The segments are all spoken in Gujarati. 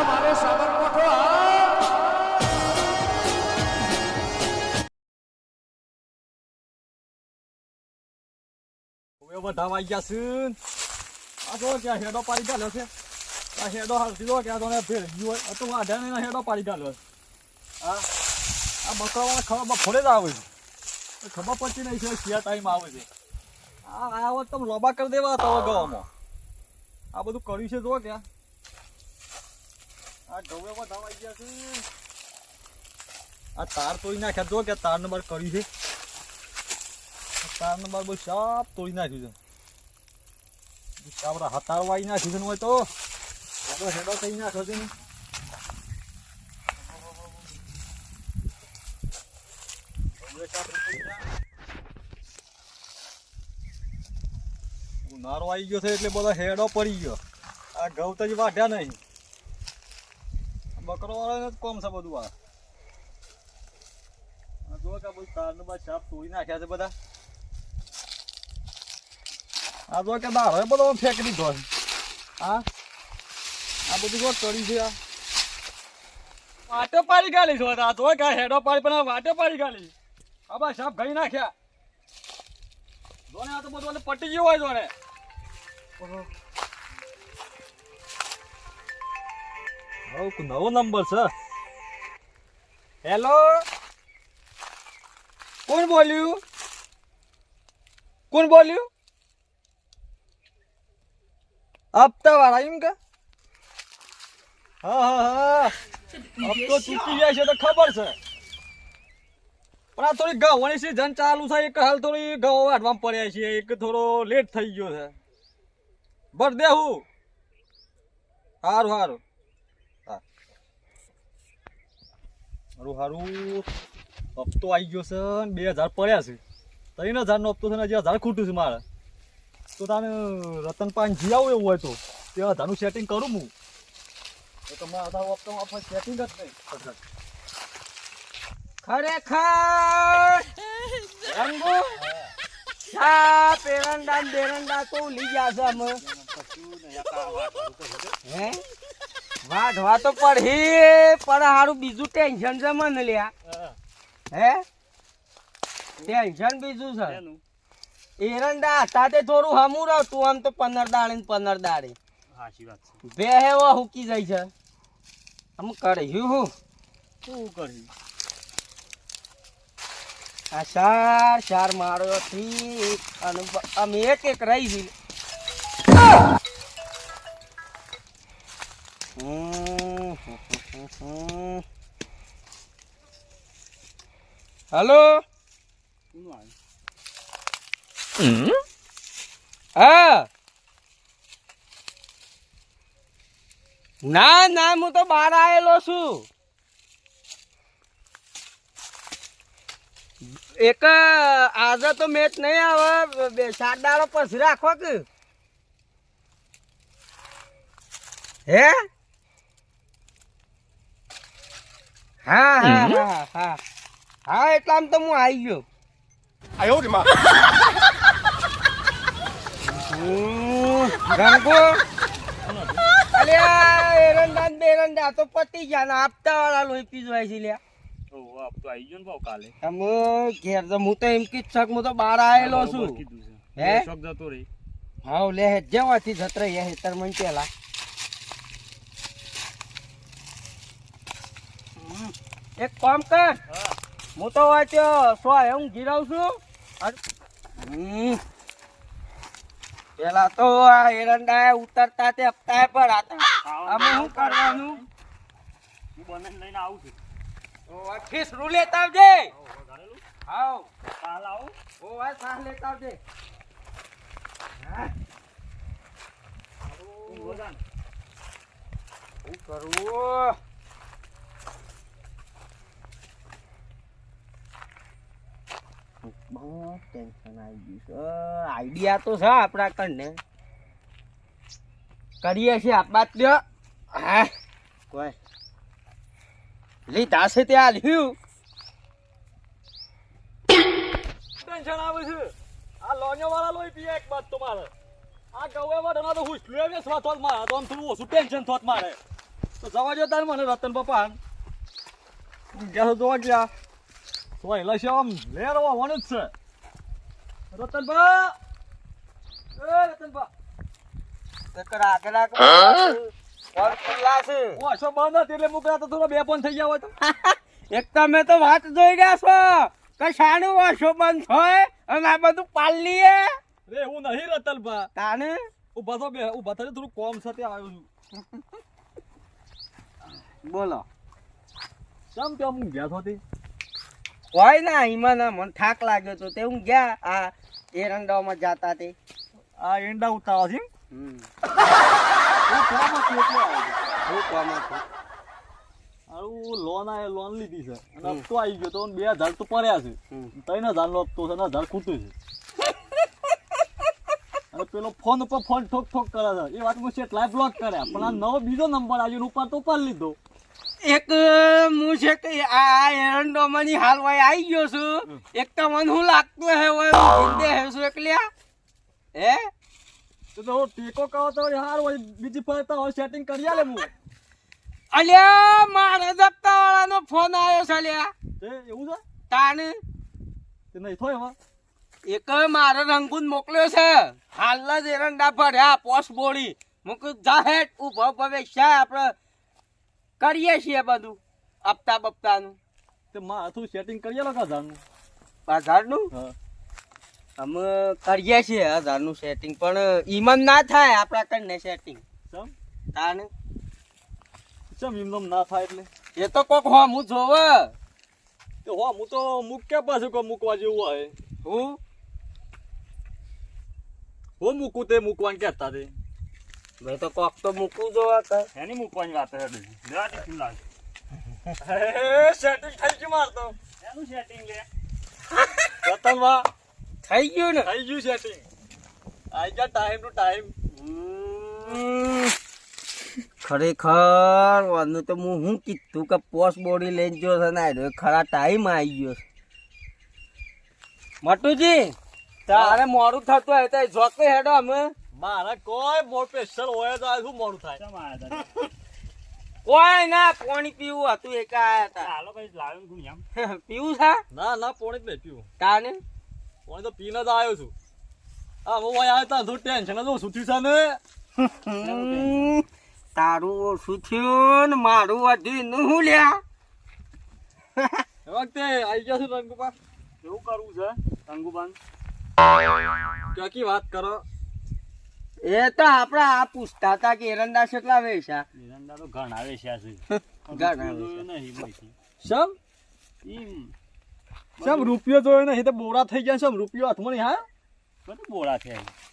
મારે સાબરકોઠો બધા વાઈ ગયા છે આ જો ક્યાં હેડો પાડી ગાલ્યો છે આ હેડો હાલતી જો ક્યાં તો ભેળ ગયો હોય તો આઢા ને હેડો પાડી ગાલ્યો આ બકરાઓને ખબર ફોડે જ આવે છે ખબર પડતી નહીં છે ક્યાં ટાઈમ આવે છે આ વખત તમે લોબા કરી દેવા હતા ગવામાં આ બધું કર્યું છે જો ક્યાં આ ગવે બધા વાઈ ગયા છે આ તાર તોડી નાખ્યા જો કે તાર નંબર કર્યું છે તાર નંબર બહુ સાપ તોડી નાખ્યું છે આપડા હાથાર વાઈ નાખ્યું છે હોય તો હેડો થઈ નાખ્યો છે ઉનાળો આવી ગયો છે એટલે બધો હેડો પડી ગયો આ ઘઉં તો જ વાઢ્યા નહીં બકરો વાળાને જ કોમ છે બધું આ જો કે બધું તાર નંબર સાપ તોડી નાખ્યા છે બધા આ જો કે દાર બધો ફેંકી દીધો હા આ બધું જો કરી છે આ વાટો પાડી ગાલી છો આ તો કે હેડો પાડી પણ વાટો પાડી ગાલી આ બા સાપ ગઈ નાખ્યા જોને આ તો બધું પટી ગયું હોય જોને નવો નંબર છે હેલો કોણ બોલ્યું હપ્તા વાળા એમ કે હા હપ્તો ચૂકી જાય છે તો ખબર છે પણ આ થોડી ઘઉંની સીઝન ચાલુ છે એક હાલ થોડી ઘઉં વાટવામાં પડ્યા છે એક થોડો લેટ થઈ ગયો છે ભર દેવું સારું સારું હપ્તો આવી ગયો છે 2000 પડ્યા છે 3000 નો હપ્તો છે ને 1000 ખૂટું છે મારે તો તાને રતન પાન જી આવું એવું હોય તો 1000 નું સેટિંગ કરું હું તો મારા હપ્તામાં સેટિંગ જ નહીં ખરેખર રંગો પેરંડા બેરંડા તો લઈ ગયા છે અમે હે વાઢવા તો પણ હારું બીજું ટેન્શન છે મને લ્યા હે ટેન્શન બીજું છે એરંડા હતા તે થોડું હમું રહતું આમ તો 15 દાડે સાચી વાત છે બે હેવા હુકી જાય છે આમ કર્યું હું શું કર્યું આ ચાર મારો થી અને અમે એક રહી છે હેલો હા ના હું તો બહાર આવેલો છું એક આજે તો મેચ નહીં આવે 7 દાડો પછી રાખો કે હે હા એટલામ તો હું આવી ગયો એરંડા બેરંડા તો પતી ગયા ને આપતા વાળા લોહી પીજવાય છે લ્યા ઘેર તો હું તો એમ કી શક હું તો બહાર આવેલો છું હે હા લે જવાથી જત રહી હેતર મને પેલા એક કામ કર હું તો હું ગીરાવ છું પેલા તો આ એરંડા ઉતરતા તે હપ્તા પર હતા અમે શું કરવાનું લઈને આવું છું ફીસ રૂ લેતા આવજે આવ સાલ આવું ઓ આ સાલ લેતા આવજે હું કરું બહુ ટેન્શન આવી ગયું છે આઈડિયા તો છે આપણા કને કરીએ છીએ આપાત હા કોઈ લીધા છે ત્યાં લ્યું ટેન્શન આવે છે આ લોન્યો વાળા લોહી પીએ એક બાદ તો મારે આ ગવે વાળા તો હુસલું વેસવા થોત મારે તો આમ થોડું ઓછું ટેન્શન થોત મારે તો જવા દો તાર મને રતન પપ્પા ગયા જોવા ગયા તો એટલે છે આમ લેર આવવાનું જ છે રતનભા એ રતનભા ઓછો બંધ હતી એટલે મૂકતા તો થોડા બે પણ થઈ ગયા હોય તો એક તમે તો વાત જોઈ રહ્યા છો કે શાનું વાસો બંધ હોય અને આ બધું પાલીએ રે હું નહીં રતનભા તાને ઉભા થઈને થોડું કોમ સાથે આવ્યો છું બોલો કેમ કેમ હું ગયા છો તે હોય ના ઈમાં ના મને થાક લાગ્યો તો તે હું ગયા આ એરંડામાં જાતા તે આ એંડા ઉતારો છે હું કોમ હતું એટલે આવ્યો કોમ હતું આવું લોન લીધી છે અને હપ્તો આવી ગયો તો 2000 તો પડ્યા છે 3000 નો હપ્તો છે અને 1000 ખૂટું છે અને પેલો ફોન ઉપર ફોન ઠોક ઠોક કરે છે એ વાત હું સેટલાઇટ બ્લોક કર્યા પણ આ નવો બીજો નંબર આવ્યો ઉપર તો ઉપર લીધો એક હું છે કે આ એરંડોમાંની હાલ વાય આવી ગયો છું એક તો મને હું લાગતું હે હોય જિંદે હે છું એકલ્યા હે તો ટેકો કહો તો યાર હોય બીજી પર તો સેટિંગ કરી આલે હું અલ્યા મારા દફતા વાળાનો ફોન આવ્યો છે અલ્યા તે એવું છે તાને તે નહીં થોય હવે એક મારો રંગૂન મોકલ્યો છે હાલના જ એરંડા ભર્યા પોસ્ટ બોડી મૂકું જાહેર ઉભો ભવિષ્ય આપણે કરીએ છીએ બધું હપ્તા બપ્તાનું તે માથું સેટિંગ કરી આલો 1000નું હા અમે કરીએ છીએ 1000નું સેટિંગ પણ ઈમન ના થાય આપણા કરીને સેટિંગ સમ તાને ચમ એમ ના થાય એટલે એ તો કોક હો હું જોવે તો હો હું તો મૂક્યા પાછું કોઈ મૂકવા જેવું હોય હું મૂકું તે મૂકવાનું કહેતા તે મેં તો કોક તો મૂકવું જોવા કર એની મૂકવાની વાત છે સેટિંગ થઈ ગયું મારતો એનું સેટિંગ લે રતનવા થઈ ગયું ને થઈ ગયું સેટિંગ આઈ જા ટાઈમ ટુ ટાઈમ ખરેખર વાનું તો હું કીધું કે પોસ્ટ બોડી લઈને જો છે ને ખરા ટાઈમ આવી ગયો છે મટુજી તારે મોડું થતું હોય તો જોકે હેડો અમે મારા કોઈ મોર સ્પેશિયલ હોય તો આ શું મોડું થાય કોઈ ના પાણી પીવું હતું એક આયા હતા હાલો કઈ લાવે ગુણ્યામ પીવું છે ના ના પાણી જ નહીં પીવું તાને પાણી તો પીને જ આવ્યો છું હા હું આવ્યો તા થોડું ટેન્શન જ ઓછું થયું છે ને તારું ઓછું થયું ને મારું વધ્યું નું હું લ્યા એ વખતે આવી ગયા છું રંગુબા કેવું કરવું છે રંગુબાન ક્યાંકી વાત કરો એ તો આપડે આ પૂછતા હતા કે એરંડા કેટલા વેચા એરંડા તો ઘણા વેચ્યા છે ઘણા સમ સમ રૂપિયો જોયો નહીં તો બોરા થઈ ગયા સમ રૂપિયો હાથમાં નહીં હા બધું બોળા છે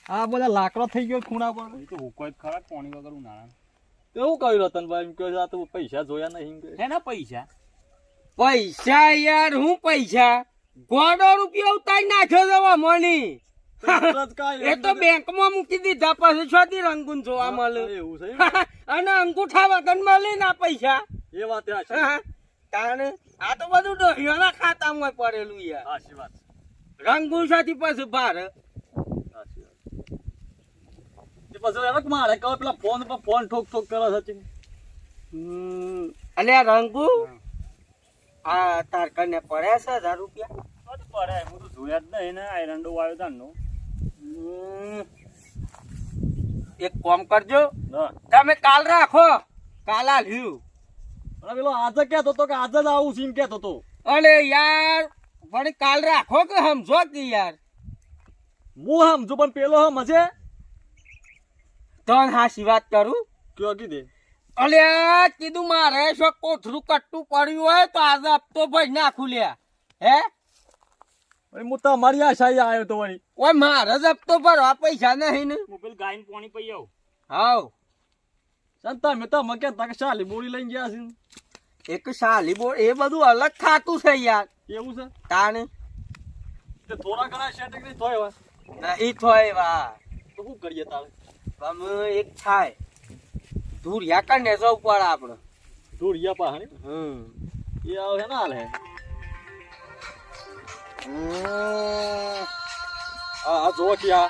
આ બધા લાકડો થઈ ગયો ખૂણા પર એ તો હુકો જ ખરા પાણી વગર ઉનાળા એવું કહ્યું રતનભાઈ એમ કહે આ તો પૈસા જોયા નહીં કે છે ને પૈસા પૈસા યાર હું પૈસા ગોડો રૂપિયો ઉતારી નાખ્યો જવા મની એ તો બેંક માં મૂકી દીધા પછી છોથી રંગૂન જોવા મળે એવું છે અને અંગૂઠા વગર મળે ના પૈસા એ વાત છે તાણે આ તો બધું ડોહીઓના ખાતામાં પડેલું યાર સાચી વાત રંગૂન સાથી પછી ભાર સાચી વાત પછી હવે મારે કહો પેલા ફોન પર ફોન ઠોક ઠોક કરે સચિન અલ્યા રંગુ આ તાર કને પડ્યા છે 1000 રૂપિયા બધું પડે હું તો જોયા જ નહીં ને આયરંડો આવ્યો તાનો એક કામ કરજો હા તમે કાલ રાખો કાલ આલ્યું અને પેલો આજે કહેતો તો કે આજે જ આવું સીમ કહેતો તો અરે યાર પણ કાલ રાખો કે સમજો કે યાર હું સમજુ પણ પેલો સમજે તન હાસી વાત કરું કયો કીધે અલ્યા કીધું મારે શું કોથરું કટ્ટું પડ્યું હોય તો આજે હપ્તો ભાઈ નાખું લ્યા હે હું તમારી આશા આવ્યો તો વળી ઓય મારે જ હપ્તો ભરવા પૈસા નહીં ને હું પેલું ગાયને પાણી પી આવું હાવ તમે કહેતા કે શાલી બોરી લઈને ગયા છે એક સાલી બોલ એ બધું અલગ ખાતું છે યાર એવું છે તાને તે થોડા ઘણા સેટિંગ નહીં થાય હવે નહીં થોય વા તો શું કરીએ તારે તમે એક થાય ધૂરિયા કને જવું પડે આપણે ધૂળિયા પાહણી એ આવે છે ને હાલ હે આ જો કે આ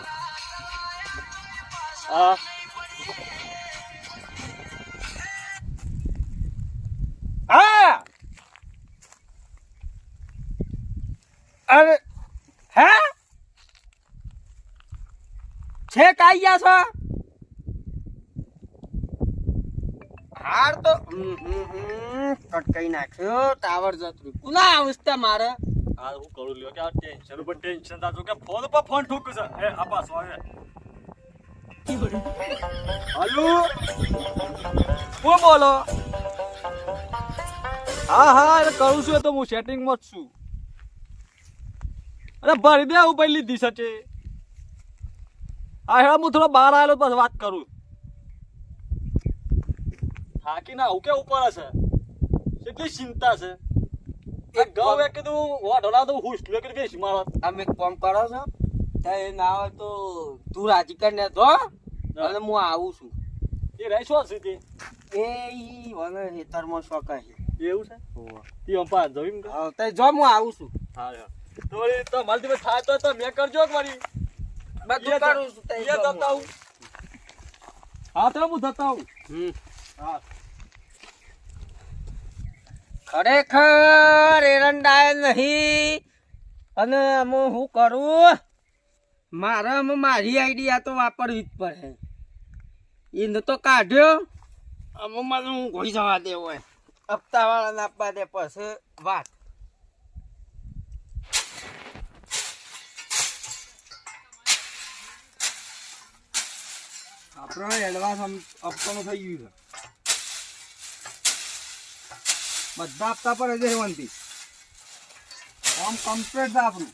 અરે હે છે કાઈ ગયા છો હાર તો કટકાઈ નાખ્યો ટાવર જતું કુલા અવસ્થા મારે આ હું કરું લ્યો કે આ ટેન્શન ઉપર ટેન્શન થાતો કે ફોન ઉપર ફોન ઠોક છે એ આ પાછો આવે હાલો કોણ બોલો હા હા એટલે કરું છું એ તો હું સેટિંગમાં જ છું અરે ભરી દે હું પહેલી લીધી છે હા હેડા હું થોડો બહાર આવેલો પછી વાત કરું થાકી ના હું કે ઉપર હશે કેટલી ચિંતા છે એક ગાવ એક કીધું વાઢોલા તો હુશ લે કે બેસી મારો તમે કોમ કરો છો તે ના હોય તો તું રાજી કરીને દો અને હું આવું છું એ રહી શું છે તે એ ઈ વને હેતરમાં શોખ છે એવું છે તી અંપા જઈમ કે હા તે જો હું આવું છું હા તો વળી તો માલતી ભાઈ થાય તો મેં કરજો એક વારી બધું કરું છું તે એ જતા હું હા તો હું જતા હું હા ખરેખર એરંડાય નહીં અને હું શું કરું મારા મારી આઈડિયા તો વાપરવી જ પડે એને તો કાઢ્યો અમે મને હું ઘોડી જવા દે હોય હપ્તાવાળાને આપવા દે પછી વાત આપણો એડવાન્સ આપવાનું થઈ ગયું છે બધા આપતા પડે છે હેવંતી આમ કમ્પ્લીટ છે આપણું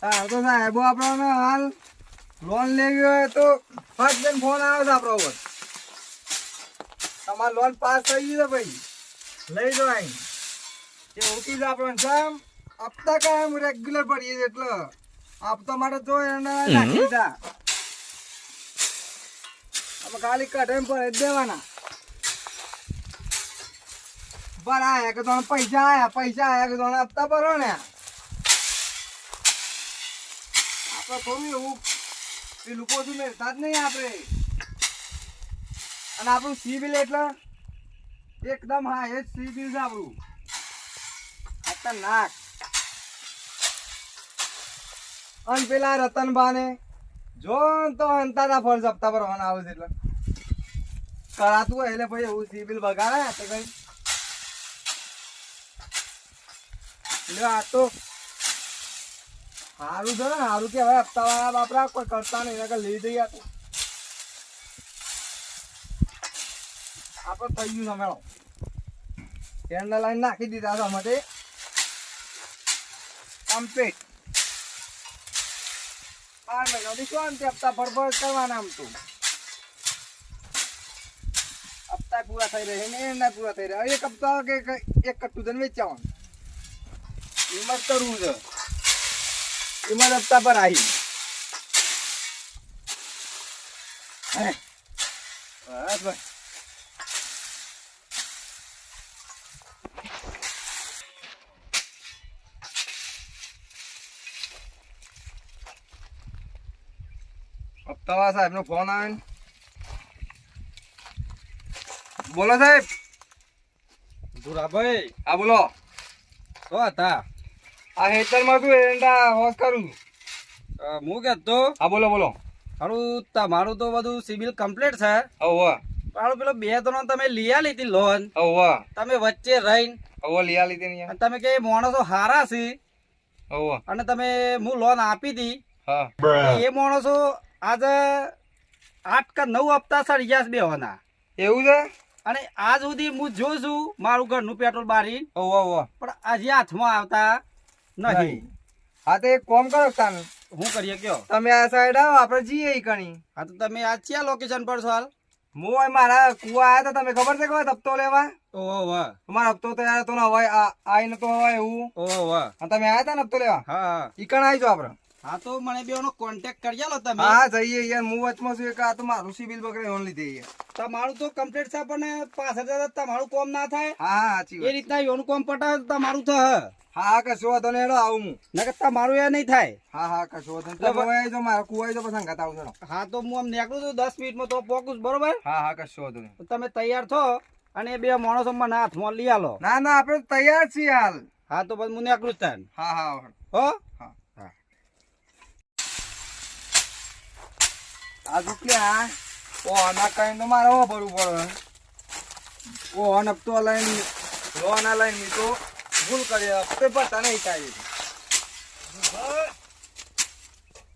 હા તો સાહેબો આપણને હાલ લોન લેવી હોય તો ફર્સ્ટ બેન ફોન આવે છે આપણો ઉપર તમારે લોન પાસ થઈ ગઈ છે ભાઈ લઈ જાઓ અહીં એ ઓળખી છે આપણને સાહેબ હપ્તા કાયમ રેગ્યુલર પડીએ છે એટલે હપ્તા માટે જો એને નાખી દીધા આપણે ખાલી કઢાઈ પર જ દેવાના પર આયા કે તમને પૈસા આયા કે તમને હપ્તા ભરો ને આપણે થોડું એવું પેલું પોતું મેળતા જ નહીં આપણે અને આપણું સિવિલ એટલે એકદમ હા એ જ સિવિલ છે આપણું ખતરનાક અને પેલા રતનબાને જો તો અંતાતા ફર્જ હપ્તા ભરવાના આવે છે એટલે કરાતું હોય એટલે ભાઈ એવું સિવિલ બગાડે તો કઈ આ તો સારું છે ને સારું કે હવે હપ્તા વાળા બાપરા કોઈ કરતા નહીં એના લઈ જઈએ આપણે થઈ ગયું સમેળો કેન્ડલ લાઈન નાખી દીધા છે માટે કમ્પ્લીટ 5 મહિનાથી શું આમ હપ્તા ભરભર કરવાના આમ તો હપ્તા પૂરા થઈ રહ્યા ને એના પૂરા થઈ રહ્યા એક હપ્તા કે એક કટ્ટું ધન વેચાવાનું એમાં જ કરવું છે એમાં હપ્તા પર આવી બસ ભાઈ હપ્તાવાળા સાહેબ નો ફોન આવે ને બોલો સાહેબ ભૂરાભાઈ હા બોલો તો હતા આ હેતરમાં તું એરંડા હોશ કરું હું કહેતો હા બોલો બોલો હારું તમારું તો બધું સિવિલ કમ્પ્લીટ છે હવે હારું પેલો 2 ત્રણ તમે લઈ લીધી લોન હવે તમે વચ્ચે રહીને હવે લીયા લીધી ને અને તમે કે માણસો હારા છે હવે અને તમે હું લોન આપી હતી હા એ માણસો આજે 8 કે 9 હપ્તા સડી ગયા છે બેવાના એવું છે અને આજ સુધી હું જોઉં છું મારું ઘરનું પેટ્રોલ બારી હવે હવે પણ આજે હાથમાં આવતા નહીં હા તો એક કોમ કરો તાન હું કરીએ કયો તમે આ સાઈડ આવો આપણે જઈએ ઈ કણી હા તો તમે આ ક્યાં લોકેશન પર છો હાલ હું મારા કુવા આવ્યા હતા તમે ખબર છે કે હપ્તો લેવા ઓહો વાહ તમારો હપ્તો તૈયાર હતો ને હવે આઈને તો હવે એવું ઓહો વાહ અને તમે આવ્યા હતા ને હપ્તો લેવા હા ઈ કણ આવી જો આપણે હા તો મને બેનો કોન્ટેક્ટ કરી આલો તમે હા જઈએ યાર હું વચમાં છું એક આ તો મારું સિવિલ બગડે ઓન લીધે યાર તમારું તો કમ્પ્લીટ છે પણ 5000 તમારું કામ ના થાય હા હા સાચી એ વાત રીતના યોનું કામ પટાવે તો તમારું થાય હા કશો વાંધો નહીં હેડો આવું હું નકર તમારું એ નહીં થાય હા હા કશો વાંધો નહીં તમે આવી જો મારા કુવા આવી જો પછી સંગાત આવું હેડો હા તો હું આમ નીકળું છું 10 મિનિટમાં તો પહોંચું બરોબર હા હા કશો વાંધો નહીં તો તમે તૈયાર છો અને એ બે માણસો મને હાથમાં લઈ આલો ના ના આપણે તૈયાર છીએ હાલ હા તો પછી હું નીકળું જ તાન. હા હા હો હા હા આ રૂપિયા ઓ આના કઈ તો મારે ભરવું પડે. ઓ અન હપ્તો લઈને લોન લઈને મી તો ભૂલ કરી હપ્તે ભરતા નહીં થાય.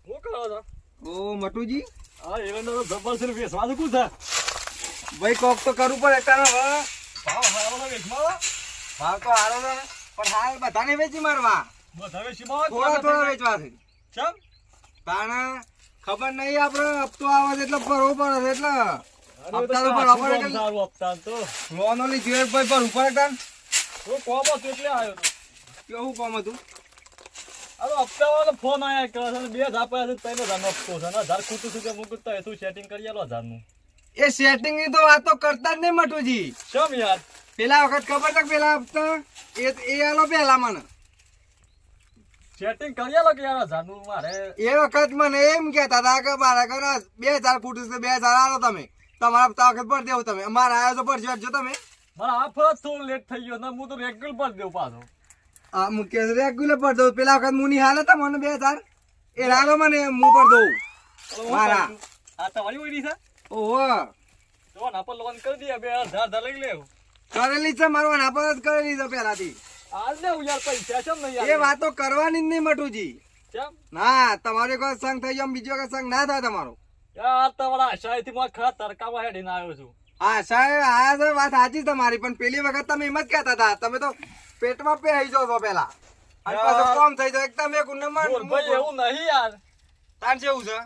શું કરો છો? ઓ મટુજી હા એરંડો તો જબરજસ્ત વેચવાનું કું છે? ભાઈ કોક તો કરવું પડે કારણ હવે ભાવ હારો વેચમાં ભાવ તો હારો છે ને, પણ હાલ બધાને વેચી મારવા બધા વેચીમાં થોડા થોડા વેચવા છે. ચમ તાણે ખબર નહીં આપણે હપ્તો આવે છે એટલે ભરવું પડે છે એટલે અરે હપ્તા તો તો ભરવા પડે કે સારું હપ્તા તો લોન ઓલી જોઈએ ભાઈ ભરવું પડે તાન. હું કોમો એટલે આવ્યો તો કેવું કામ હતું? આ તો હપ્તા વાળો ફોન આયા કરે છે 2000 આપ્યા છે 3000 નો હપ્તો છે ને 1000 ખૂટું છું કે હું કરતા એ તું સેટિંગ કરી આલો 1000 નું. એ સેટિંગ ની તો વાતો કરતા જ નહીં મટુજી. ચમ યાર પેલા વખત ખબર છે કે પેલા હપ્તા એ આલો પેલા મને સેટિંગ કરી આલો કે યાર 1000 નું મારે એ વખત મને એમ કહેતા હતા કે મારા ઘરે 2000 ખૂટું છે 2000 આલો તમે તમારા હપ્તા વખત ભરી દેવું તમે અમારા આવ્યો તો ભરજો જો તમે. મારા આ ફરજ થોડું લેટ થઈ ગયો ને હું તો રેગ્યુલર ભરી દઉં પાછો. આ મુખ્ય રેગ્યુલર ભર દઉં. પેલા વખત મુની હાલ હતા મને 2000 એ લાલો મને હું ભર દઉં મારા. આ તમારી ઓઈડી છે ઓહો તો ના પર લોન કરી દે 2000 લઈ લેવું કરેલી છે મારો નાપર જ કરેલી છે પેલાથી. આજ ને યાર પૈસા ચમ નહીં એ યાર વાતો કરવાની જ નહીં મટુજી. ચમ ના તમારો એક સંગ થઈ જાય બીજો વખત સંગ ના થાય તમારો. યાર તમારા આશાથી માં ખરા તરકામાં હેડીને આવ્યો છું. હા સાહેબ આ તો વાત સાચી તમારી પણ પેલી વખત તમે એમ જ કહેતા હતા તમે તો પેટમાં પહેરી જાવ છો પેલા અને પાછું કોમ થઈ જાય એકદમ એક બોલ ભાઈ એવું નહીં યાર તાન જેવું છે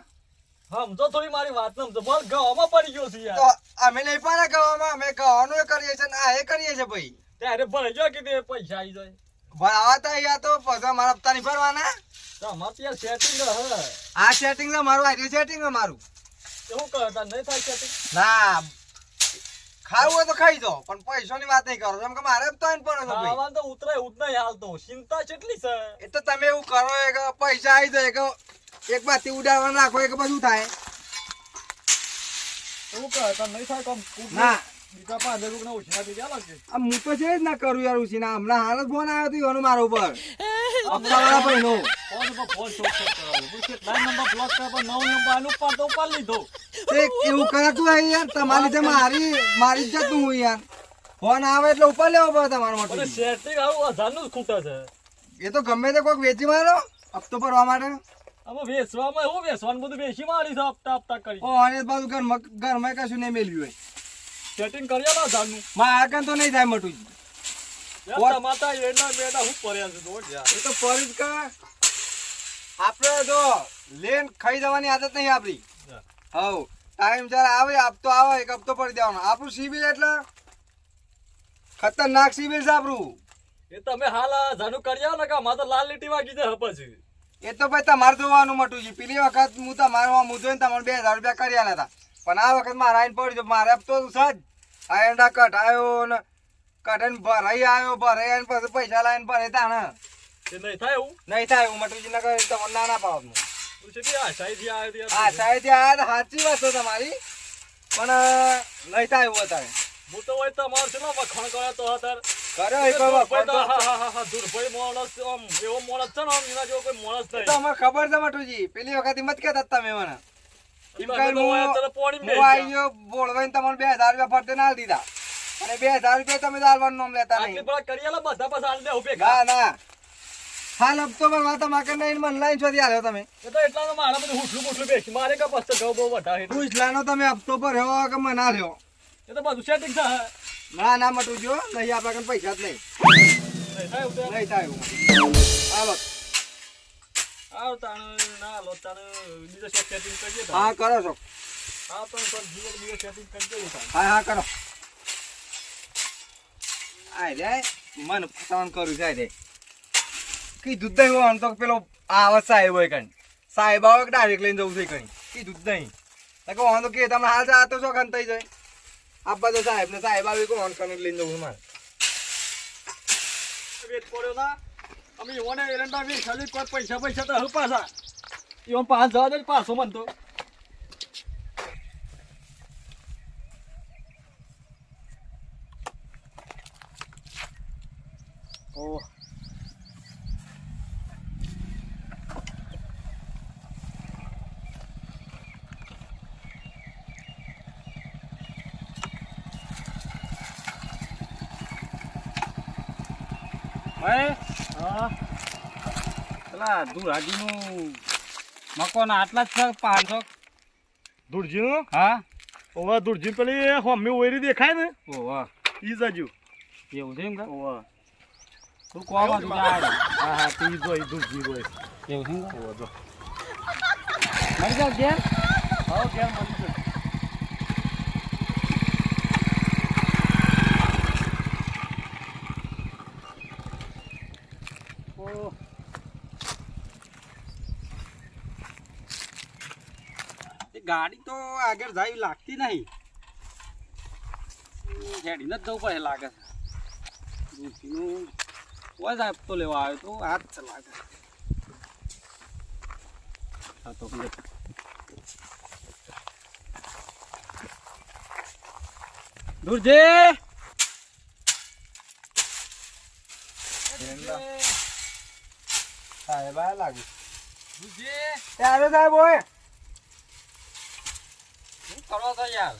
સમજો થોડી મારી વાત સમજો બોલ ગામમાં પડી ગયો છે તો યાર અમે નહીં પાડે ગવામાં અમે ગવાનું એ કરીએ છીએ ને આ એ કરીએ છીએ ભાઈ. ત્યારે ભરાઈ ગયો કે તે પૈસા આવી જાય ભરાવા તા યા તો પછી મારા હપ્તા નહીં ભરવાના. તમારે ત્યાં સેટિંગ હે આ સેટિંગ છે મારું આ સેટિંગ છે મારું. એવું કરતા નહીં થાય સેટિંગ ના ખાવું હોય તો ખાઈ જાઓ પણ પૈસાની વાત નહીં કરો. એમ કે મારે તો આઈને પડે છે ભાઈ. ખાવાનું તો ઉતરાય ઉતરાય હાલ તો ચિંતા કેટલી છે એ તો તમે એવું કરો કે પૈસા આવી જાય કે એક બાથી ઉડાડવાનું રાખો એક બધું થાય. એવું કરતા નહીં થાય કામ ના બીજા 5000 રૂપિયા ઓછા થઈ ગયા લાગે આ હું તો છે જ ના કરું યાર ઉસીના હમણાં હાલ જ ફોન આવ્યો હતો એનો મારા ઉપર હપ્તાવાળા ભાઈનો. ફોન પર ફોન ચોક ચોક કરાવ્યો હું કેટલા નંબર બ્લોક કર્યા પણ 9 નંબર આનું પર તો ઉપર લીધો તે એવું કરાતું હોય યાર તમારી લીધે મારી જ જતું હું યાર. ફોન આવે એટલે ઉપર લેવો પડે તમારા અને માટે. સેટિંગ આવું 1000 નું જ ખૂટે છે એ તો ગમે તે કોઈક વેચી મારો હપ્તો ભરવા માટે. આમાં વેચવામાં એવું વેચવાનું બધું વેચી મારી છે હપ્તા હપ્તા કરી ઓ અને બાજુ ઘરમાં કશું નહીં મેલ્યું હોય સેટિંગ કરી આલો 1000 નું મારા કાન તો નહીં થાય મટુજી. યાર તમાતા એડા બેડા હું પડ્યા છે જોડ યાર એ તો પરી જ કા આપણે જો લેન ખાઈ જવાની આદત નહીં આપણી. હવ ટાઈમ જરા આવે હપ્તો આવે એક હપ્તો પડી દેવાનો. આપણું સિબિલ એટલે ખતરનાક સિબિલ છે આપણું. એ તમે હાલ 1000 નું કરી આવો ને કે મારે તો લાલ લીટી વાગી જાય પછી એ તો ભાઈ તમારે જોવાનું મટુજી. પેલી વખત હું તમારું હું જોઈને તમારે 2000 રૂપિયા કરી આલ્યા હતા પણ આ વખત મારે આઈને પડી મારે હપ્તો સજ આ એંડા કઢાયો ને કઢાઈને ભરાઈ આવ્યો ભરાઈ આવીને પછી પૈસા લાવીને ભરે તાણે એ નહીં થાય એવું નહીં થાય એવું મટુજી ને કહે તમને ના પાવ તું છે કે આશાઈથી આવ્યો હા સાહેબ આ સાચી વાત છે તમારી પણ નહીં થાય એવું અત્યારે. હું તો હોય તમારે છે ને વખાણ કર્યા તો હતા કર્યો એક વખત તો. દુર્ભાઈ માણસ આમ એવો માણસ છે ને આમ એના જેવો કોઈ માણસ એ તો નહીં અમને ખબર છે મટુજી પેલી વખત મત કહેતા તમે મને એમ તમે કઈ તો હોય અત્યારે પોણી હું મેલ આવી ગયો બોલવાઈને તમને 2000 રૂપિયા ફરતે ના દીધા અને 2000 રૂપિયા તમે દાલવાનું નામ લેતા આટલી નહીં. બળા કરી આલો બધા પાછા આલ દે ભેગા ના ના હાલ હપ્તો ભરવા તમારે નહીં મને લાઈન શોધી આવ્યો તમે. એ તો એટલા મારા બધું હુસલું મુસલું બેસી મારે કે પછી ઘઉં બહુ વધારે પૂછલાનો તમે હપ્તો ભર્યો કે મના રહ્યો. એ તો બધું સેટિંગ થાય ના ના મટું જો નહીં આપણા કન પૈસા જ નહીં. નહીં થાય એવું નહીં થાય એવું. હાલો આવ તાણ ના લો તાણ બીજો સેટિંગ કરીએ તો હા કરો છો. હા પણ સર બીજો સેટિંગ કરી દઈએ તાણ હા હા કરો. આ રે મન ફસાણ કરું જાય રે કીધું જ નહીં હોય તો પેલો આવે સાહેબ હોય કઈ સાહેબ આવે ડાયરેક્ટ લઈને જવું છે કઈ કીધું જ નહીં કહો તો કે તમને હાલ આ તો શોખન થઈ જાય આપવા તો સાહેબ ને સાહેબ આવી કોણ કને લઈને જવું મારે. વેટ પડ્યો ના અમે ઓને એરંડા વી ખાલી કોઈ પૈસા તો હલ પાછા ઈવન 5000 જ પાછો મન તો ઓહ હવે હા પેલા ધુરાજીનું મકાન આટલા જ છે 500. ધૂળજીનું હા ઓવા ધૂળજી પેલી હોમી ઓયરી દેખાય ને ઓવા ઈ જજુ એવું છે એમ કે ઓવા તું કોમાં તું જાય હા હા તે ઈ જોઈ ધૂળજી જોઈ એવું છે એમ કે ઓવા જો મરી જાવ ઘેર હા કેમ મળી છે ઓ ગાડી તો આગળ જાય લાગતી નહીં હેડીને જ જવું પડે લાગે છે દૂધીનું કોઈ જ આપતો લેવા આવ્યો તો આ જ લાગે હા તો દૂરજે સાહેબ આ લાગે દૂરજે ત્યારે સાહેબ હોય શું કરો છો યાર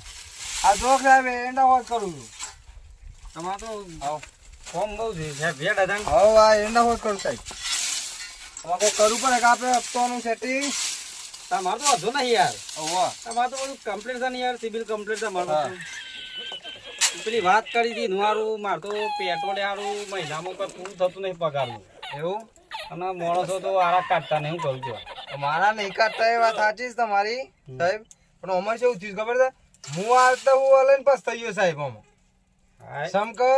આ જોક સાહેબ એંડા હોત કરું છું તમારે તો ફોર્મ બહુ છે ભેટ હતા હવે આ એંડા હોત કરું સાહેબ તમારે કોઈ કરવું પડે કે આપણે હપ્તાનું સેટિંગ તમારે તો વધુ નહીં યાર વાહ તમારે તો બધું કમ્પ્લીટ છે ને યાર સિવિલ કમ્પ્લીટ છે મારું તો. પેલી વાત કરી હતી નુવારું મારે તો પેટ્રોલ યારું મહિનામાં કોઈ પૂરું થતું નહીં પગારનું એવું અને માણસો તો આરા કાઢતા નહીં હું કહું છું મારા નહીં કાઢતા એ વાત સાચી છે તમારી સાહેબ પણ અમારે શું થયું ખબર છે હું આવતા હું લઈને પસ્તાઈ ગયો સાહેબ આમાં સમ કે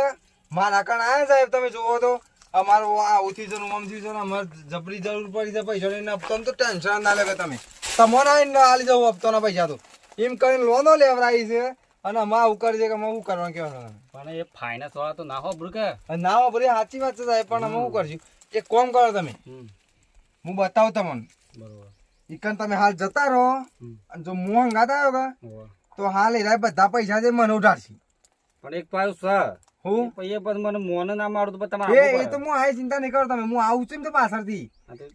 મારા કણ આયા સાહેબ તમે જોવો તો અમારું આ ઉથી જનું આમ થયું છે ને અમારે જબરી જરૂર પડી છે પૈસાની હપ્તાનું તો ટેન્શન ના લેવે તમે તમને આવીને આલી જવું હપ્તાના પૈસા તો એમ કરીને લોનો લેવડાવી છે અને અમારે આવું કરી છે કે અમે શું કરવાનું કહેવાનું પણ એ ફાઇનાન્સ વાળા તો ના હોબરું કે ના બધી સાચી વાત છે સાહેબ પણ અમે શું કરશું એક કોમ કરો તમે હું બતાવું તમને બરોબર ઈકન તમે હાલ જતા રહો અને જો હું હંગાત આવ્યો કે તો હાલ એ બધા પૈસા જે મને ઉઠાડશે પણ એક પાછું સર હું પછી પછી મને મોને ના મારું તો પછી એ તમારે તો હું આ ચિંતા નહીં કરો તમે હું આવું છું ને તો પાછળથી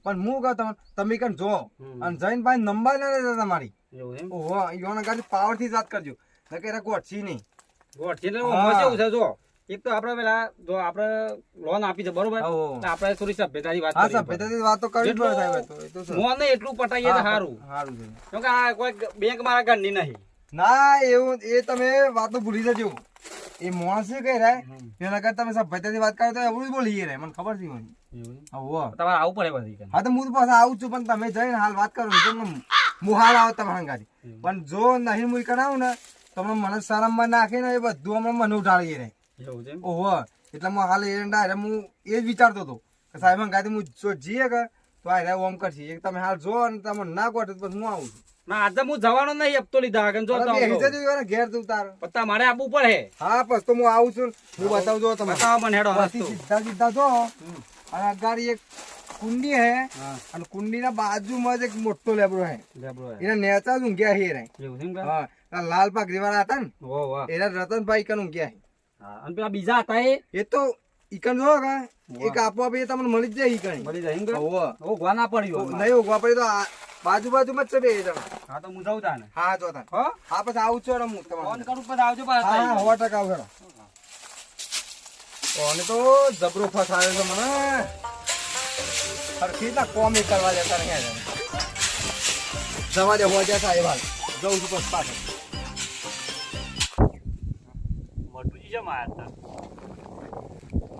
પણ હું કહું તમે કન જો અને જઈને ભાઈ નંબર ના લેતા તમારી એવું એમ ઓહો યોના ગાડી પાવર થી જ વાત કરજો નકે એરા ગોઠસી નહીં ગોઠી ને હા. કેવું છે જો એક તો આપણે પેલા જો આપણે લોન આપી છે બરોબર ઓહો. તો આપણે થોડી સભ્યતાની વાત હા કરવી સાહેબ પડે. પેટાથી વાત તો કરવી જ પડે સાહેબ એ તો એ તો છે. મોને એટલું પટાઈએ તો સારું સારું છે કેમ કે આ કોઈ બેંક મારા ઘરની નહીં ના એવું એ તમે વાતો ભૂલી જજો એ માણસ છે કઈ રહ્યા એના કરતા તમે સભ્યતાથી વાત કરો તો એવું જ બોલી રહ્યા મને ખબર છે મને હા તમારે આવું પડે બધી હા તો હું તો પાછા આવું જ છું પણ તમે જઈને હાલ વાત કરો ને તો હું હાલ આવો તમારા હંગાથી પણ જો નહીં હું કરાવું ને તો મને શરમમાં નાખીને એ બધું હમણાં મને ઉઠાડી રહે એવું છે એમ? ઓહો એટલે હું હાલ એરંડા હું એ જ વિચારતો હતો કે સાહેબ હંગાથી હું જો જઈએ કે તો આ રહ્યા ઓમ કરશે એક તમે હાલ જો અને તમે ના ગોઠો તો પછી હું આવું છું ના આજે હું જવાનો નહીં હપ્તો લીધા આગળ જો અરે બે હિજે જ એવાને ઘેર તું તાર પત્તા મારે આપવું પડે હા પછી તો હું આવું છું હું બતાવું જો તમે બતાવો મને હેડો પછી હસતો. સીધા સીધા જો અને અગાડી એક કુંડી હે હા અને કુંડીના બાજુમાં જ એક મોટો લેબડો હે લેબડો હે. એના નેચા જ ઊંઘ્યા હે રે એવું છે એમ કે? હા આ લાલ પાઘડી વાળા હતા ને વાહ વાહ એના રતનભાઈ કન ઊંઘ્યા હે હા અને પેલા બીજા હતા એ એ તો ઈકન જો કે એક આપવા બે તમને મળી જ જાય ઈકન મળી જાય એમ કે? ઓહો ઓ ગવા ના પડ્યો નહીં ઊંઘવા પડે તો બાજુ બાજુમાં જ છે બે જણા હા તો હું જાઉં તાને હા જો તા હો હા પછી આવું છું હું ફોન તમારે કરું પછી આવજો પાછા. હા 100% આવું હેડો કોને તો જબરો ફસાયો છે મને હરખી ના કોમ ઈ કરવા જતા નહીં જવા દે હોજા સાહેબ હાલ જઉં છું પછી પાછળ મટુજી છે માયા હતા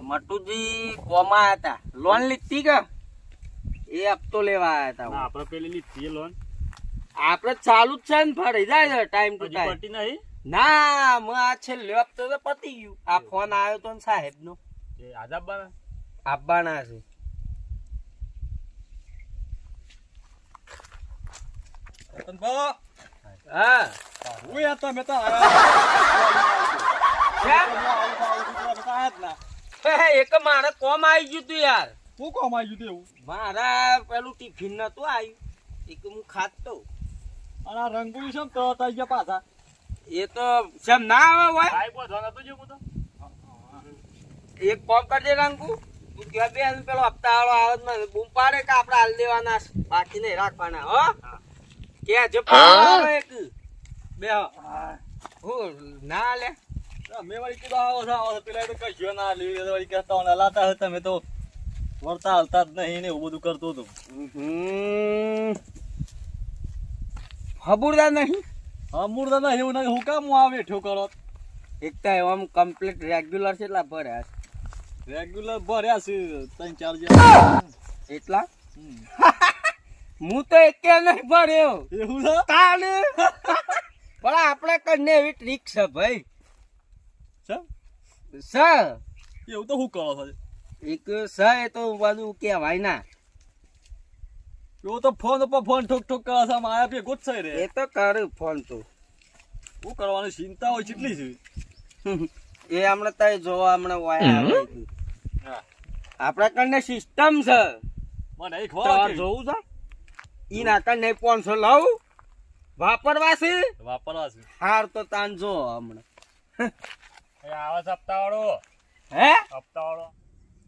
મટુજી કોમાં હતા લોન લીધી કે એ હપ્તો લેવા આવ્યા ના હતા આપણે પેલી લીધી લોન આપડે ચાલુ જ છે ને ફરી જાય છે ટાઈમ ટુ હજી ટાઈમ પટી નહીં ના હું આ છેલ્લે હપ્તો તો પતી ગયું આ ફોન આવ્યો તો ને સાહેબ નો એ આજાબ બને આપવાના છે હા હું યાર તમે તો કેમ? હે, એક મારે કોમ આવી ગયું તું યાર હું કોમ આવી ગયું એવું મારા પેલું ટિફિન નતું આવ્યું એક હું ખાતો અને આ રંગોળી છે ને તો થઈ ગયા પાછા એ તો જેમ ના આવે હોય સાહેબ વધવા નતું જેવું તો એક કોમ કરજે રંગુ તું ત્યાં બે પેલો હપ્તા વાળો આવે જ મને બૂમ પાડે કે આપડે હાલ દેવાના છે. બાકી નહીં રાખવાના હો કે જે પાડો એક બે હું ના લે મેં વળી કીધું આવો છો પેલા તો કશું ના લીધું વળી કહેતા લાતા હતા તમે તો વળતા હાલતા જ નહીં ને એવું બધું કરતો હતો. ખબરદાર નહીં. અમૂર્તા નહીં એવું નહીં, હું કામ હું આ વેઠ્યો કરો? એક તો એમ કમ્પ્લીટ રેગ્યુલર છે એટલા ભર્યા છે. રેગ્યુલર ભર્યા છે 3-4 જેવા. એટલા હું તો એકે નહીં ભર્યો. એવું છે? તાને પણ આપણે કને એવી ટ્રીક છે ભાઈ. છે? સર એવું તો શું કરો છો? એક સર એ તો બધું કહેવાય ના. એવું તો ફોન ઉપર ફોન ઠોક ઠોક કરે છે, આમ આયા ભેગો જ છે રે. એ તો કરું ફોન તો. શું કરવાની ચિંતા હોય કેટલી છે? એ હમણાં તઈ જોવા હમણાં વાયા આવે છે. હા. આપણા કને સિસ્ટમ છે. મને એક તમારે વાર જોવું છે? ઈ ના કને 500 લાવું વાપરવા છે. વાપરવા છે. હાર તો તાન જો હમણાં. એ આવા છે હપ્તાવાળો. હે હપ્તાવાળો.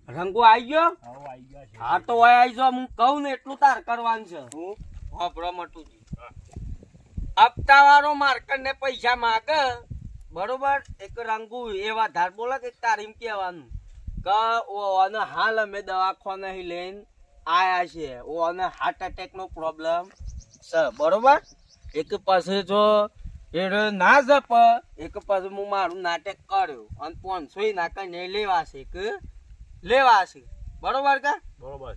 રંગો આવી ગયો. આવો આવી ગયા છે. હા તો વાય આવી જો હું કહું ને એટલું તાર કરવાનું છે. હું વાપરો મટુજી. હપ્તા વાળો માર્કેટ ને પૈસા માગે બરોબર. એક રંગુ એવા ધાર બોલે કે તારીમ કહેવાનું કે ઓને હાલ અમે દવાખાને લઈને આયા છે, ઓને હાર્ટ એટેક નો પ્રોબ્લેમ છે બરોબર. એક પાસે જો એ ના જપ એક પાસે હું મારું નાટક કર્યું અને 500 નાખીને લેવા છે કે લેવા છે બરોબર કા. બરોબર.